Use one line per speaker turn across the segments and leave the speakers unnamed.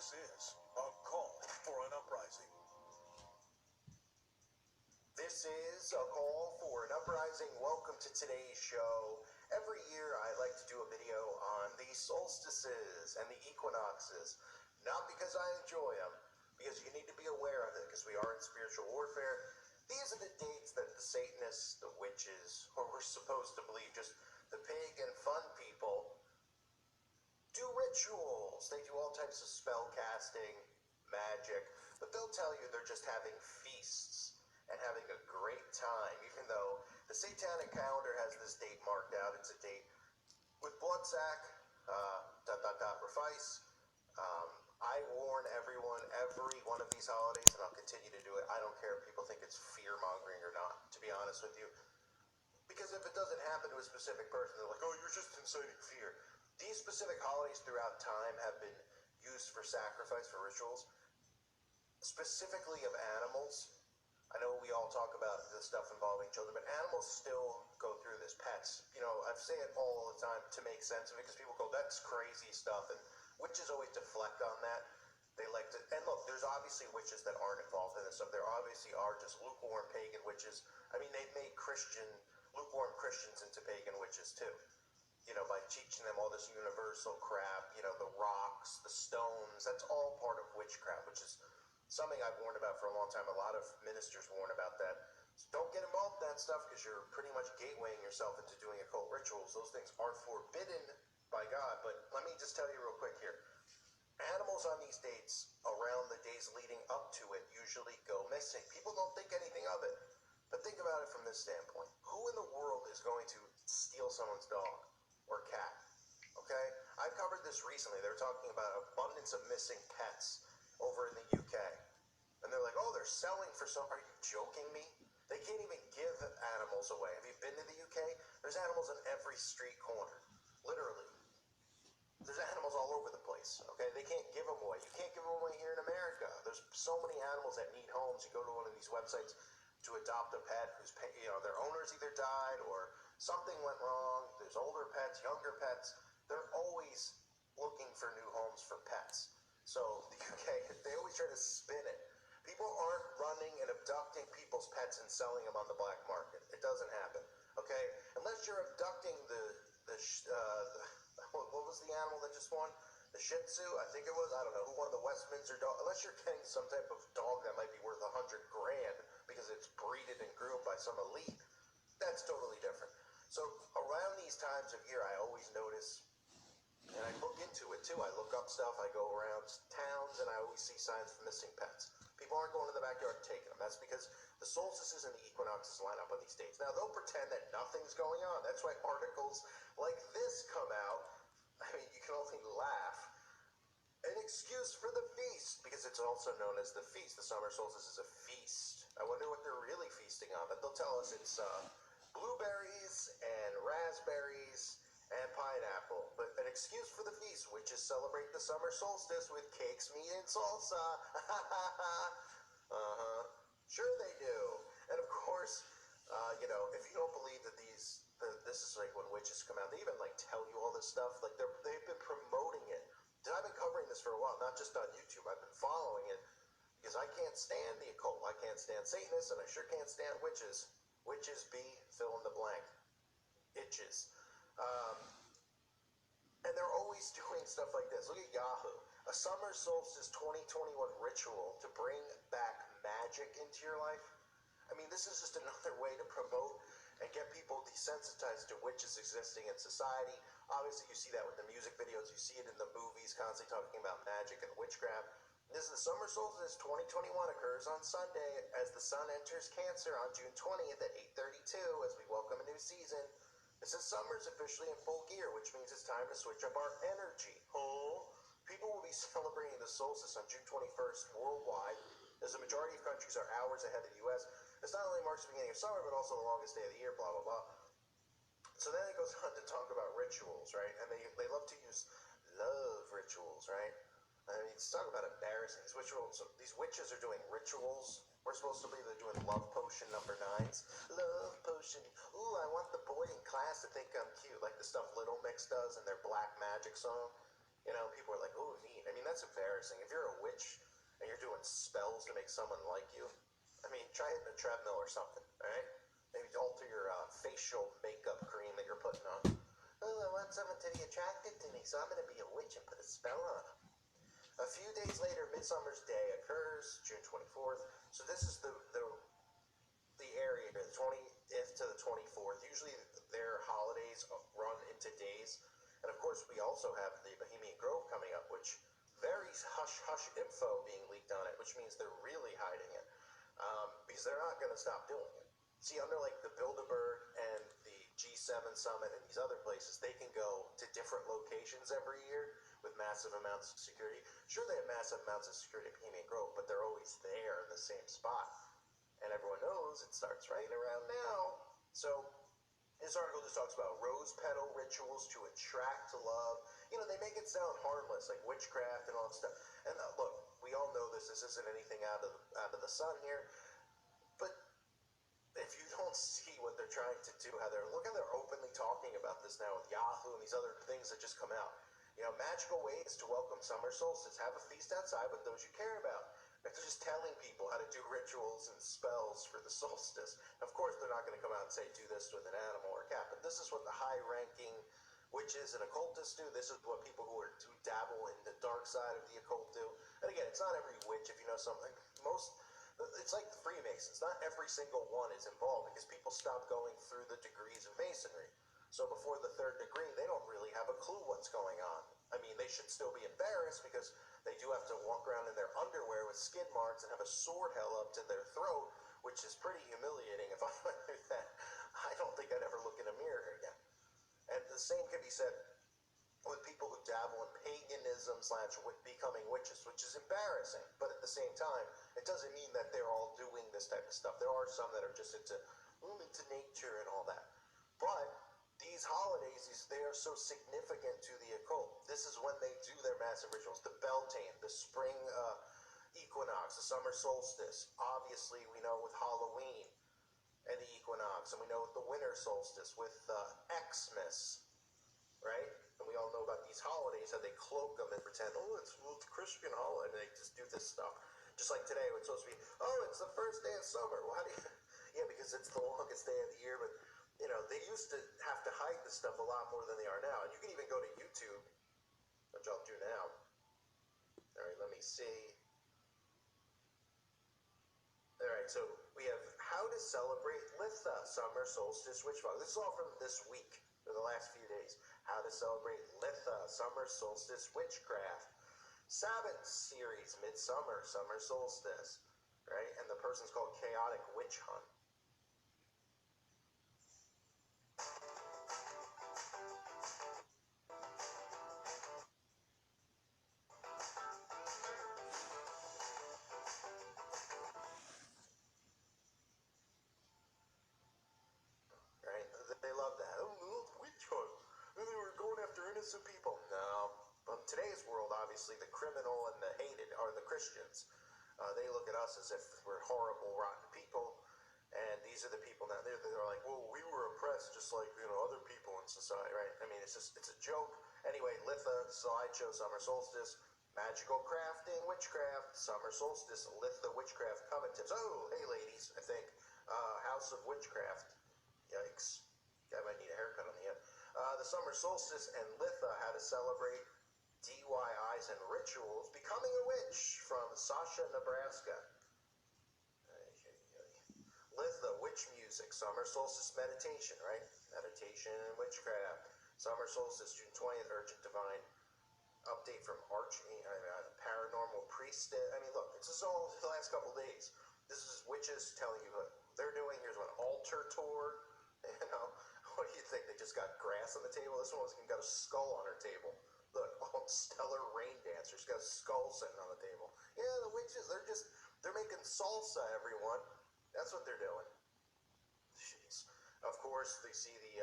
This is a call for an uprising.
This is a call for an uprising. Welcome to today's show. Every year I like to do a video on the solstices and the equinoxes. Not because I enjoy them, because you need to be aware of it, because we are in spiritual warfare. These are the dates that the Satanists, the witches, or we're supposed to believe just the pagan fun people, do rituals. They do all types of spell casting, magic, but they'll tell you they're just having feasts and having a great time, even though the satanic calendar has this date marked out. It's a date with blood sack, refice. I warn everyone every one of these holidays, and I'll continue to do it. I don't care if people think it's fear-mongering or not, to be honest with you. Because if it doesn't happen to a specific person, they're like, oh, you're just inciting fear. These specific holidays throughout time have been used for sacrifice, for rituals, specifically of animals. I know we all talk about the stuff involving children, but animals still go through this. Pets, you know, I say it all the time to make sense of it, because people go, that's crazy stuff, and witches always deflect on that. They like to, and look, there's obviously witches that aren't involved in this stuff. There obviously are just lukewarm pagan witches. I mean, they've made lukewarm Christians into pagan witches too. You know, by teaching them all this universal crap, you know, the rocks, the stones, that's all part of witchcraft, which is something I've warned about for a long time. A lot of ministers warn about that. So don't get involved in that stuff, because you're pretty much gatewaying yourself into doing occult rituals. Those things are forbidden by God. But let me just tell you real quick here. Animals on these dates, around the days leading up to it, usually go missing. People don't think anything of it. But think about it from this standpoint. Who in the world is going to steal someone's dog or cat? Okay? I covered this recently. They were talking about abundance of missing pets over in the UK. And they're like, oh, they're selling for some. Are you joking me? They can't even give animals away. Have you been to the UK? There's animals on every street corner. Literally. There's animals all over the place, okay? They can't give them away. You can't give them away here in America. There's so many animals that need homes. You go to one of these websites to adopt a pet who's, you know, their owners either died or something went wrong. There's older pets, younger pets. They're always looking for new homes for pets. So the UK, they always try to spin it. People aren't running and abducting people's pets and selling them on the black market. It doesn't happen, okay? Unless you're abducting what was the animal that just won? The Shih Tzu, I think it was. I don't know who won the Westminster dog. Unless you're getting some type of dog that might be worth $100,000 because it's breeded and groomed by some elite, that's totally different. So around these times of year, I always notice, and I look into it too. I look up stuff. I go around towns, and I always see signs of missing pets. People aren't going to the backyard and taking them. That's because the solstices and the equinoxes line up on these dates. Now, they'll pretend that nothing's going on. That's why articles like this come out. I mean, you can only laugh. An excuse for the feast, because it's also known as the feast. The summer solstice is a feast. I wonder what they're really feasting on, but they'll tell us it's blueberries and raspberries and pineapple. But an excuse for the feast, which is celebrate the summer solstice with cakes, meat, and salsa. Sure they do. And of course, you know, if you don't believe that this is like when witches come out, they even like tell you all this stuff. Like they've been promoting it. I've been covering this for a while, not just on YouTube. I've been following it because I can't stand the occult. I can't stand Satanists, and I sure can't stand witches. Witches be fill in the blank. Itches. And they're always doing stuff like this. Look at Yahoo. A summer solstice 2021 ritual to bring back magic into your life. I mean, this is just another way to promote and get people desensitized to witches existing in society. Obviously, you see that with the music videos. You see it in the movies, constantly talking about magic and witchcraft. This is the summer solstice 2021 occurs on Sunday as the sun enters Cancer on June 20th at 8:32 as we welcome a new season. It says summer's officially in full gear, which means it's time to switch up our energy. People will be celebrating the solstice on June 21st worldwide, as the majority of countries are hours ahead of the U.S. This not only marks the beginning of summer, but also the longest day of the year, blah, blah, blah. So then it goes on to talk about rituals, right? And they love to use love rituals, right? I mean, let's talk about embarrassing. These witches are doing rituals. We're supposed to believe they're doing love potion number 9s. Love potion. Ooh, I want the boy in class to think I'm cute, like the stuff Little Mix does in their Black Magic song. You know, people are like, ooh, neat. I mean, that's embarrassing. If you're a witch and you're doing spells to make someone like you, I mean, try hitting a treadmill or something, all right? Maybe alter your facial makeup cream that you're putting on. Oh, I want someone to be attracted to me, so I'm going to be a witch and put a spell on them. A few days later, Midsummer's Day occurs, June 24th. So this is the area, the 20th to the 24th. Usually their holidays run into days. And of course, we also have the Bohemian Grove coming up, which very hush-hush info being leaked on it, which means they're really hiding it. Because they're not going to stop doing it. See, under like the Bilderberg and the G7 summit and these other places, they can go to different locations every year with massive amounts of security. Sure, they have massive amounts of security at Bohemian Grove, but they're always there in the same spot. And everyone knows it starts right around now. So this article just talks about rose petal rituals to attract love. You know, they make it sound harmless, like witchcraft and all that stuff. And look, we all know this. This isn't anything out of the sun here. But if you don't see what they're trying to do, look how they're openly talking about this now with Yahoo and these other things that just come out. You know, magical ways to welcome summer solstice. Have a feast outside with those you care about. They're just telling people how to do rituals and spells for the solstice. Of course, they're not going to come out and say, do this with an animal or a cat, but this is what the high-ranking witches and occultists do. This is what people who dabble in the dark side of the occult do. And again, it's not every witch, if you know something. It's like the Freemasons. Not every single one is involved because people stop going through the degrees of Masonry. So before the third degree, they don't really have a clue what's going on. I mean, they should still be embarrassed because they do have to walk around in their underwear with skid marks and have a sword held up to their throat, which is pretty humiliating. If I went through that, I don't think I'd ever look in a mirror again. And the same can be said with people who dabble in paganism / becoming witches, which is embarrassing. But at the same time, it doesn't mean that they're all doing this type of stuff. There are some that are just into nature and all that. But these holidays, they are so significant to the occult. This is when they do their massive rituals. The Beltane, the spring equinox, the summer solstice. Obviously, we know with Halloween and the equinox, and we know with the winter solstice with Xmas, right? And we all know about these holidays, how they cloak them and pretend, it's Christian holiday, and they just do this stuff. Just like today, it's supposed to be, it's the first day of summer. Well, how do you... Yeah, because it's the longest day of the year, but you know, they used to have to hide this stuff a lot more than they are now. And you can even go to YouTube, which I'll do now. All right, let me see. All right, so we have how to celebrate Litha, summer solstice witch fog. This is all from this week, or the last few days. How to celebrate Litha, summer solstice witchcraft. Sabbath series, midsummer, summer solstice, right? And the person's called Chaotic Witch Hunt. They love that. Witch hunt. They were going after innocent people. No. But in today's world, obviously, the criminal and the hated are the Christians. They look at us as if we're horrible, rotten people. And these are the people now. They're like, well, we were oppressed just like, other people in society, right? I mean, it's a joke. Anyway, Litha, slideshow, summer solstice, magical crafting, witchcraft, summer solstice, Litha, witchcraft, coven tips. Oh, hey, ladies, I think. House of Witchcraft. Yikes. I might need a haircut on the end. The summer solstice and Litha, how to celebrate DIYs and rituals. Becoming a Witch from Sasha, Nebraska. Litha, witch music. Summer solstice meditation, right? Meditation and witchcraft. Summer solstice, June 20th, urgent divine update from paranormal priestess. I mean, look, this is all the last couple days. This is witches telling you what they're doing. Here's one altar tour. What do you think? They just got grass on the table? This one got a skull on her table. Look, stellar rain dancer. She's got a skull sitting on the table. Yeah, the witches, they're making salsa, everyone. That's what they're doing. Jeez. Of course, they see the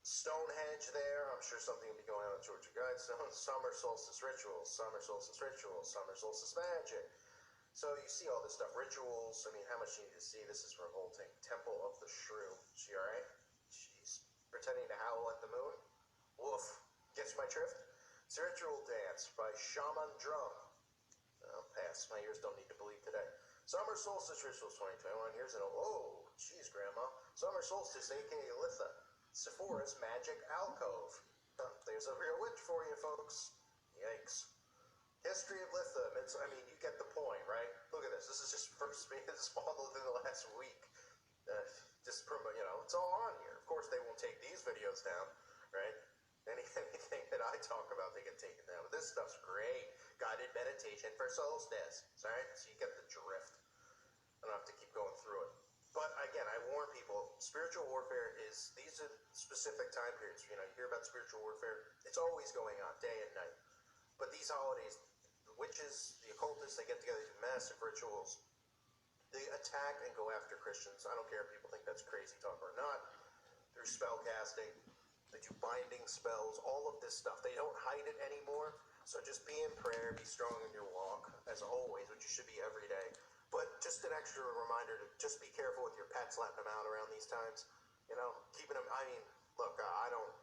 Stonehenge there. I'm sure something will be going on in Georgia Guidestone. Summer solstice rituals, summer solstice rituals, summer solstice magic. So you see all this stuff, rituals. I mean, how much do you need to see? This is revolting. Temple of the Shrew. She alright? Jeez. Pretending to howl at the moon? Woof. Gets my drift? Spiritual Dance by Shaman Drum. I'll pass. My ears don't need to bleed today. Summer Solstice Rituals 2021. Here's an oh, geez, Grandma. Summer Solstice, aka Litha. Sephora's Magic Alcove. There's a real witch for you, folks. Yikes. History of Litha. I mean, you get the point, right? Look at this. This is just first being spawned within the last week. Just promote, it's all on here. Of course, they won't take these videos down, right? Anything that I talk about, they get taken down. But this stuff's great. Guided meditation for solstice. Alright? So you get the drift. I don't have to keep going through it. But again, I warn people, spiritual warfare these are specific time periods. You hear about spiritual warfare. It's always going on, day and night. But these holidays, the witches, the occultists, they get together, do massive rituals. They attack and go after Christians. I don't care if people think that's crazy talk or not. Through spell casting. They do binding spells, all of this stuff. They don't hide it anymore. So just be in prayer, be strong in your walk, as always, which you should be every day. But just an extra reminder to just be careful with your pets, letting them out around these times. Keeping them, look, I don't,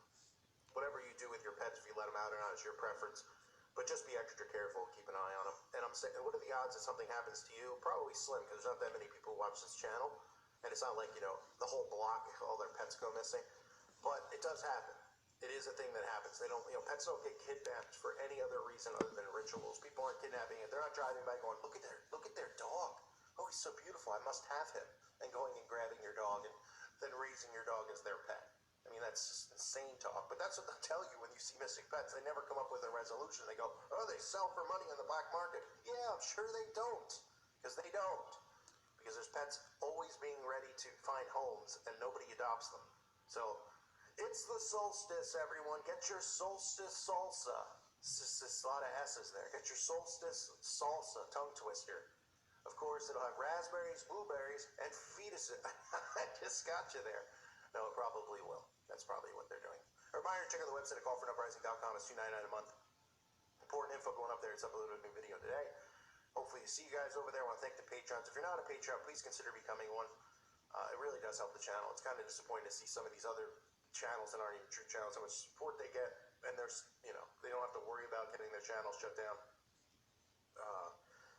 whatever you do with your pets, if you let them out or not, it's your preference. But just be extra careful, keep an eye on them. And I'm saying, what are the odds that something happens to you? Probably slim, because there's not that many people who watch this channel. And it's not like, the whole block, all their pets go missing. But it does happen. It is a thing that happens. They don't, pets don't get kidnapped for any other reason other than rituals. People aren't kidnapping it. They're not driving by going, look at their dog. Oh, he's so beautiful. I must have him. And going and grabbing your dog and then raising your dog as their pet. I mean, that's just insane talk. But that's what they'll tell you when you see missing pets. They never come up with a resolution. They go, oh, they sell for money on the black market. Yeah, I'm sure they don't. Because they don't. Because there's pets always being ready to find homes and nobody adopts them. So, it's the solstice, everyone. Get your solstice salsa. It's a lot of S's there. Get your solstice salsa, tongue twister. Of course, it'll have raspberries, blueberries, and fetuses. I just got you there. No, it probably will. That's probably what they're doing. A reminder, check out the website at callforuprising.com. It's $2.99 a month. Important info going up there. It's uploaded a new video today. Hopefully you see you guys over there. I want to thank the Patrons. If you're not a Patreon, please consider becoming one. It really does help the channel. It's kind of disappointing to see some of these other channels that aren't even true channels, how much support they get, and there's, they don't have to worry about getting their channels shut down.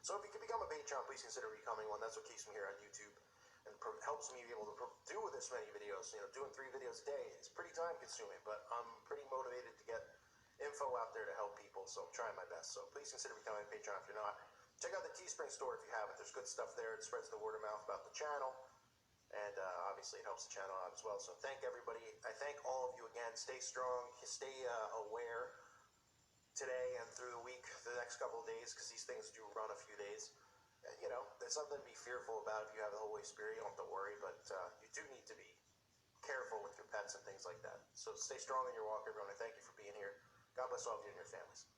So if you can become a Patreon, please consider becoming one. That's what keeps me here on YouTube and helps me be able to do this many videos. Doing 3 videos a day is pretty time consuming, but I'm pretty motivated to get info out there to help people, so I'm trying my best. So please consider becoming a Patreon if you're not. Check out the Teespring store if you haven't. There's good stuff there. It spreads the word of mouth about the channel. And obviously it helps the channel out as well. So thank everybody. I thank all of you again. Stay strong. Stay aware today and through the week, the next couple of days, because these things do run a few days. There's something to be fearful about if you have the Holy Spirit. You don't have to worry, but you do need to be careful with your pets and things like that. So stay strong in your walk, everyone. I thank you for being here. God bless all of you and your families.